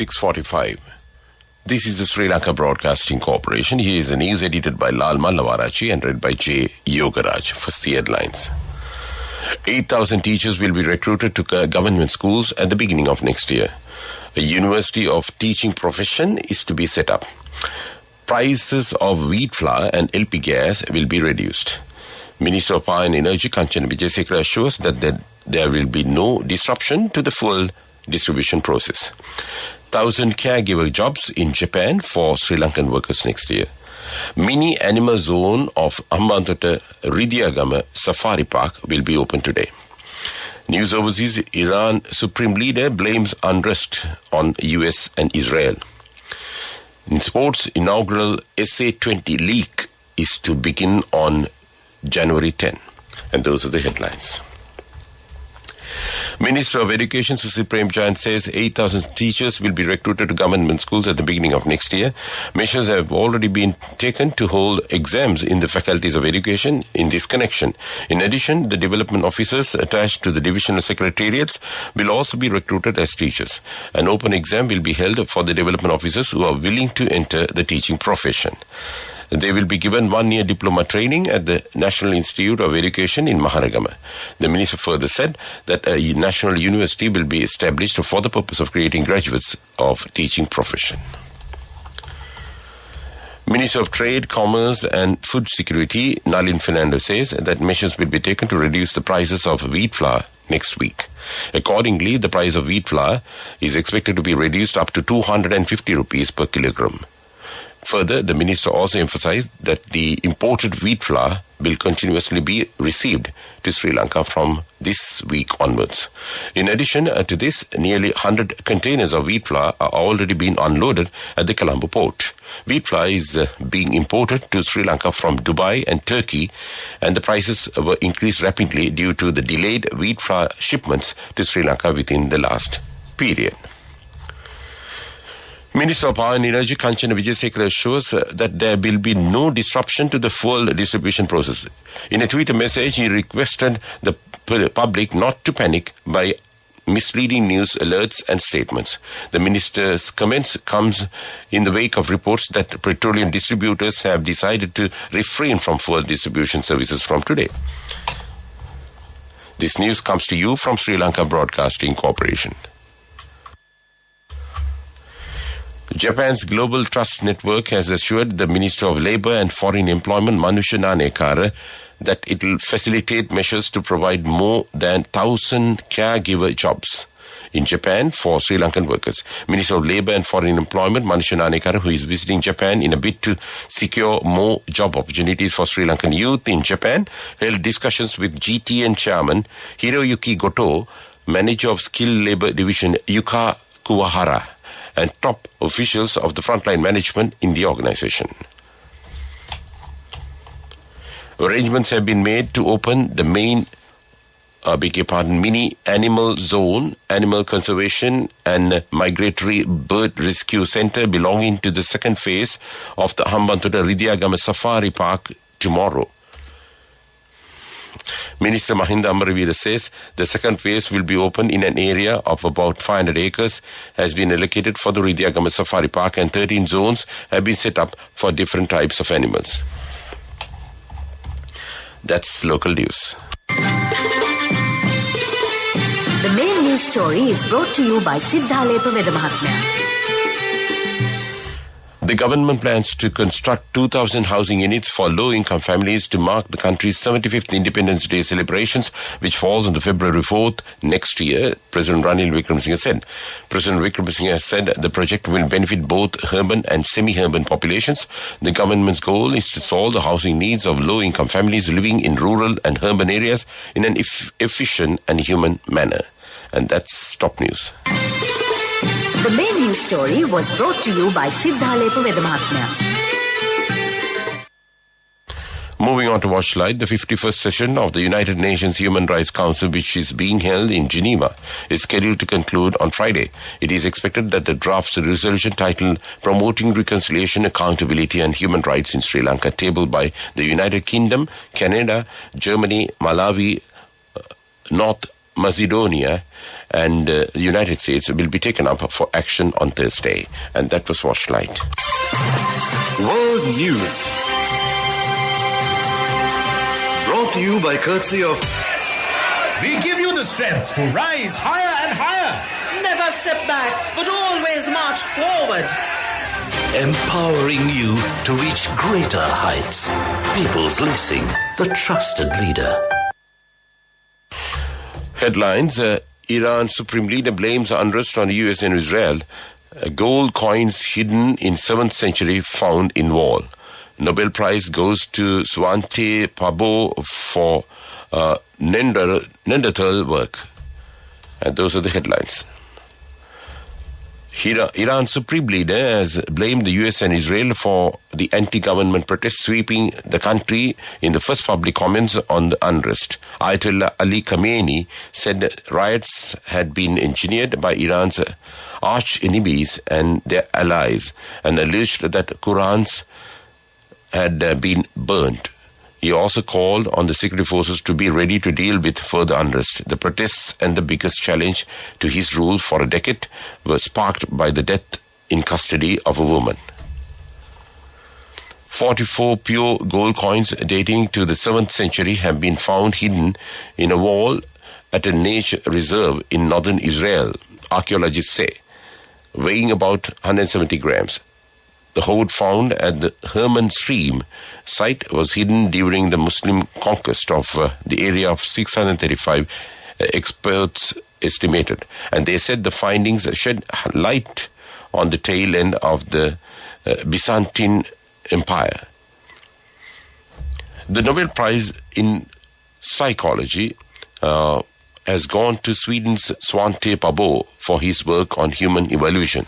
6:45. This is the Sri Lanka Broadcasting Corporation. Here is the news edited by Lal Mallavarachi and read by J. Yogaraj. First, the headlines. 8,000 teachers will be recruited to government schools at the beginning of next year. A university of teaching profession is to be set up. Prices of wheat flour and LP gas will be reduced. Minister of Power and Energy Kanchana Wijesekara assures that there will be no disruption to the fuel distribution process. 1,000 caregiver jobs in Japan for Sri Lankan workers next year. Mini animal zone of Hambantota Ridiyagama Safari Park will be open today. News overseas, Iran Supreme Leader blames unrest on US and Israel. In sports, inaugural SA20 league is to begin on January 10. And those are the headlines. Minister of Education Susi Premchand says 8,000 teachers will be recruited to government schools at the beginning of next year. Measures have already been taken to hold exams in the faculties of education in this connection. In addition, the development officers attached to the divisional secretariats will also be recruited as teachers. An open exam will be held for the development officers who are willing to enter the teaching profession. They will be given 1-year diploma training at the National Institute of Education in Maharagama. The minister further said that a national university will be established for the purpose of creating graduates of teaching profession. Minister of Trade, Commerce and Food Security, Nalin Fernando, says that measures will be taken to reduce the prices of wheat flour next week. Accordingly, the price of wheat flour is expected to be reduced up to 250 rupees per kilogram. Further, the minister also emphasized that the imported wheat flour will continuously be received to Sri Lanka from this week onwards. In addition to this, nearly 100 containers of wheat flour are already being unloaded at the Colombo port. Wheat flour is being imported to Sri Lanka from Dubai and Turkey, and the prices were increased rapidly due to the delayed wheat flour shipments to Sri Lanka within the last period. Minister of Power and Energy Kanchana Wijesekara assures that there will be no disruption to the fuel distribution process. In a Twitter message, he requested the public not to panic by misleading news alerts and statements. The minister's comments comes in the wake of reports that petroleum distributors have decided to refrain from fuel distribution services from today. This news comes to you from Sri Lanka Broadcasting Corporation. Japan's Global Trust Network has assured the Minister of Labour and Foreign Employment, Manusha Nanekara, that it will facilitate measures to provide more than 1,000 caregiver jobs in Japan for Sri Lankan workers. Minister of Labour and Foreign Employment, Manusha Nanekara, who is visiting Japan in a bid to secure more job opportunities for Sri Lankan youth in Japan, held discussions with GTN Chairman Hiroyuki Goto, Manager of Skilled Labour Division Yuka Kuwahara, and top officials of the frontline management in the organization. Arrangements have been made to open the main, mini animal zone, animal conservation and migratory bird rescue center belonging to the second phase of the Hambantota Ridiyagama Safari Park tomorrow. Minister Mahinda Amaraveera says the second phase will be opened in an area of about 500 acres, has been allocated for the Ridiyagama Safari Park, and 13 zones have been set up for different types of animals. That's local news. The main news story is brought to you by Siddhalepa Veda Mahatmya. The government plans to construct 2,000 housing units for low-income families to mark the country's 75th Independence Day celebrations, which falls on the February 4th next year, President Ranil Wickremesinghe said. President Wickremesinghe has said the project will benefit both urban and semi-urban populations. The government's goal is to solve the housing needs of low-income families living in rural and urban areas in an efficient and human manner. And that's top news. The main news story was brought to you by Siddhalepa Veda Mahatmya. Moving on to Watchlight, the 51st session of the United Nations Human Rights Council, which is being held in Geneva, is scheduled to conclude on Friday. It is expected that the draft resolution titled Promoting Reconciliation, Accountability and Human Rights in Sri Lanka, tabled by the United Kingdom, Canada, Germany, Malawi, North Macedonia and the United States will be taken up for action on Thursday. And that was Watchlight. World News. Brought to you by courtesy of... We give you the strength to rise higher and higher. Never step back, but always march forward. Empowering you to reach greater heights. People's Leasing, the trusted leader. Headlines. Iran's Supreme Leader blames unrest on the US and Israel. Gold coins hidden in 7th century found in wall. Nobel Prize goes to Svante Pääbo for Neanderthal work. And those are the headlines. Iran's Supreme Leader has blamed the US and Israel for the anti-government protests sweeping the country in the first public comments on the unrest. Ayatollah Ali Khamenei said that riots had been engineered by Iran's arch-enemies and their allies and alleged that Qurans had been burnt. He also called on the security forces to be ready to deal with further unrest. The protests and the biggest challenge to his rule for a decade were sparked by the death in custody of a woman. 44 pure gold coins dating to the 7th century have been found hidden in a wall at a nature reserve in northern Israel, archaeologists say, weighing about 170 grams. The hoard found at the Hermon Stream site was hidden during the Muslim conquest of the area of 635, experts estimated. And they said the findings shed light on the tail end of the Byzantine Empire. The Nobel Prize in Psychology has gone to Sweden's Svante Pääbo for his work on human evolution.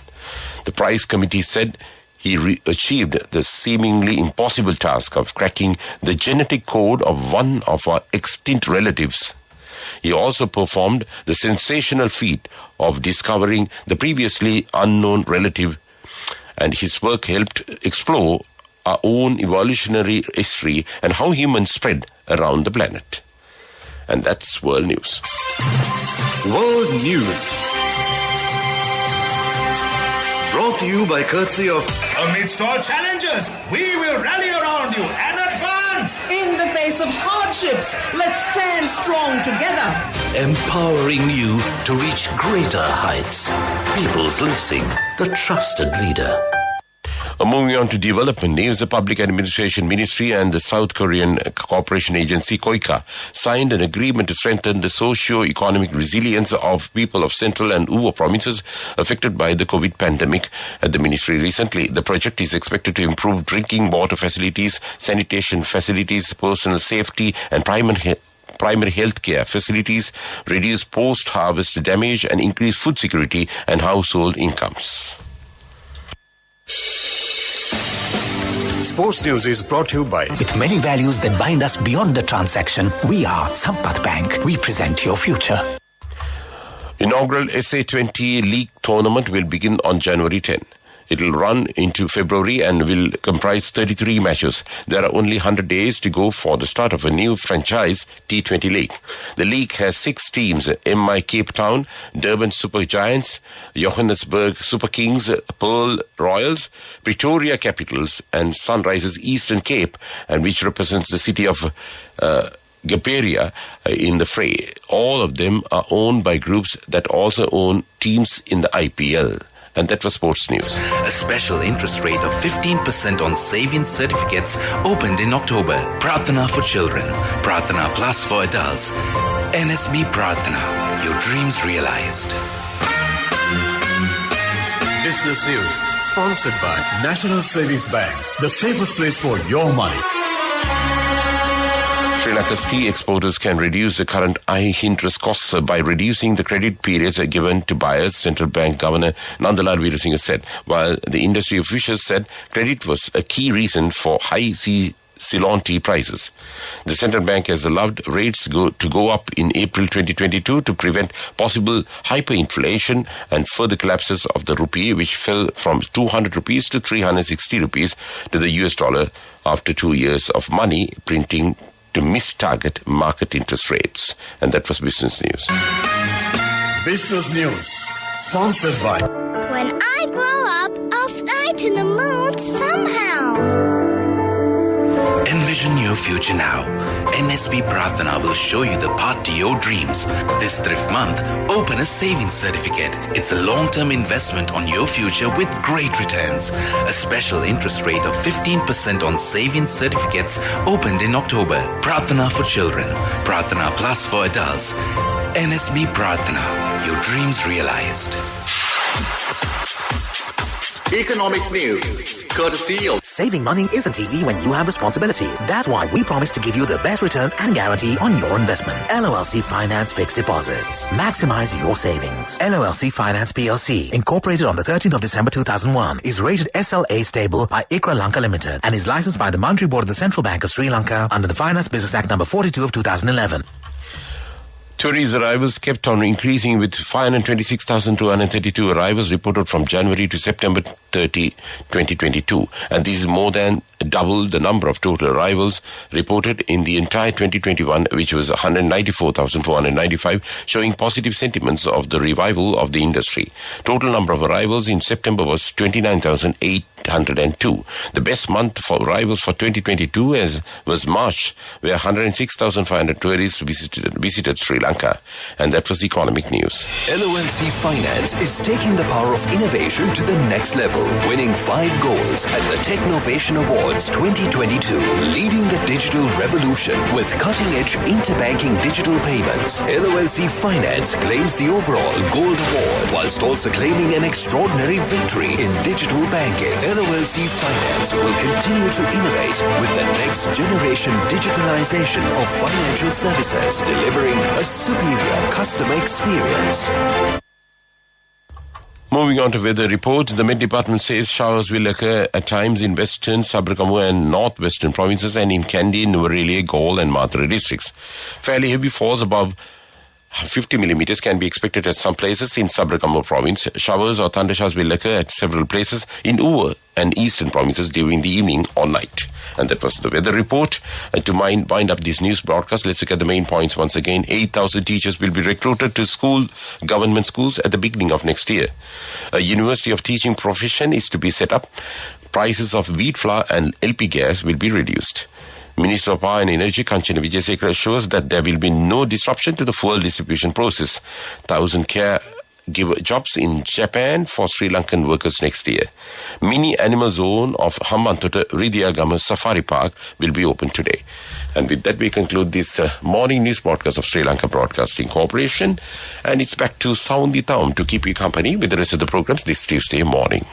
The prize committee said he achieved the seemingly impossible task of cracking the genetic code of one of our extinct relatives. He also performed the sensational feat of discovering the previously unknown relative, and his work helped explore our own evolutionary history and how humans spread around the planet. And that's World News. World News. Brought to you by courtesy of... Amidst all challenges, we will rally around you and advance. In the face of hardships, let's stand strong together. Empowering you to reach greater heights. People's Leasing, the trusted leader. Moving on to development news, the Public Administration Ministry and the South Korean cooperation agency KOICA signed an agreement to strengthen the socio-economic resilience of people of Central and Uvo provinces affected by the COVID pandemic at the ministry recently. The project is expected to improve drinking water facilities, sanitation facilities, personal safety and primary health care facilities, reduce post-harvest damage and increase food security and household incomes. Sports News is brought to you by... With many values that bind us beyond the transaction, we are Sampath Bank. We present your future. Inaugural SA20 League tournament will begin on January 10. It will run into February and will comprise 33 matches. There are only 100 days to go for the start of a new franchise T20 League. The league has 6 teams: MI Cape Town, Durban Super Giants, Johannesburg Super Kings, Pearl Royals, Pretoria Capitals and Sunrisers Eastern Cape, and which represents the city of Gaperia in the fray. All of them are owned by groups that also own teams in the IPL. And that was Sports News. A special interest rate of 15% on savings certificates opened in October. Prarthana for children, Prarthana Plus for adults. NSB Prarthana, your dreams realized. Business News, sponsored by National Savings Bank, the safest place for your money. Sri Lanka's tea exporters can reduce the current high interest costs by reducing the credit periods given to buyers, Central Bank Governor Nandalal Veerasinghe said, while the industry officials said credit was a key reason for high Ceylon tea prices. The central bank has allowed rates to go up in April 2022 to prevent possible hyperinflation and further collapses of the rupee, which fell from 200 rupees to 360 rupees to the US dollar after 2 years of money printing to mistarget market interest rates. And that was business news. Business News, sponsored by When I grow up, I'll fly to the moon somehow. Envision your future now. NSB Prarthana will show you the path to your dreams. This Thrift Month, open a savings certificate. It's a long-term investment on your future with great returns. A special interest rate of 15% on savings certificates opened in October. Prarthana for children. Prarthana Plus for adults. NSB Prarthana. Your dreams realized. Economic News, courtesy of Saving money isn't easy when you have responsibility. That's why we promise to give you the best returns and guarantee on your investment. LOLC Finance Fixed Deposits. Maximize your savings. LOLC Finance PLC, incorporated on the 13th of December 2001, is rated SLA stable by ICRA Lanka Limited and is licensed by the Monetary Board of the Central Bank of Sri Lanka under the Finance Business Act number 42 of 2011. Tourist arrivals kept on increasing with 526,232 arrivals reported from January to September 30, 2022. And this is more than double the number of total arrivals reported in the entire 2021, which was 194,495, showing positive sentiments of the revival of the industry. Total number of arrivals in September was 29,802. The best month for arrivals for 2022 was March, where 106,500 tourists visited Sri Lanka. And that was economic news. LOLC Finance is taking the power of innovation to the next level, winning 5 golds at the Technovation Awards 2022, leading the digital revolution with cutting-edge interbanking digital payments. LOLC Finance claims the overall gold award, whilst also claiming an extraordinary victory in digital banking. LOLC Finance will continue to innovate with the next generation digitalization of financial services, delivering a superior customer experience. Moving on to weather report, the Met Department says showers will occur at times in western, Sabarakamu and northwestern provinces and in Kandy, Nuwara, Galle and Mathura districts. Fairly heavy falls above 50 millimeters can be expected at some places in Sabarakamu province. Showers or thundershowers will occur at several places in Uva and eastern provinces during the evening or night. And that was the weather report. And to wind up this news broadcast, let's look at the main points once again. 8,000 teachers will be recruited to government schools at the beginning of next year. A University of Teaching profession is to be set up. Prices of wheat flour and LP gas will be reduced. Minister of Power and Energy Kanchana Wijayasekara assures that there will be no disruption to the fuel distribution process. 1,000 caregiver jobs in Japan for Sri Lankan workers next year. Mini animal zone of Hambantota Ridiyagama Safari Park will be open today. And with that, we conclude this morning news broadcast of Sri Lanka Broadcasting Corporation. And it's back to Sound the Town to keep you company with the rest of the programs this Tuesday morning.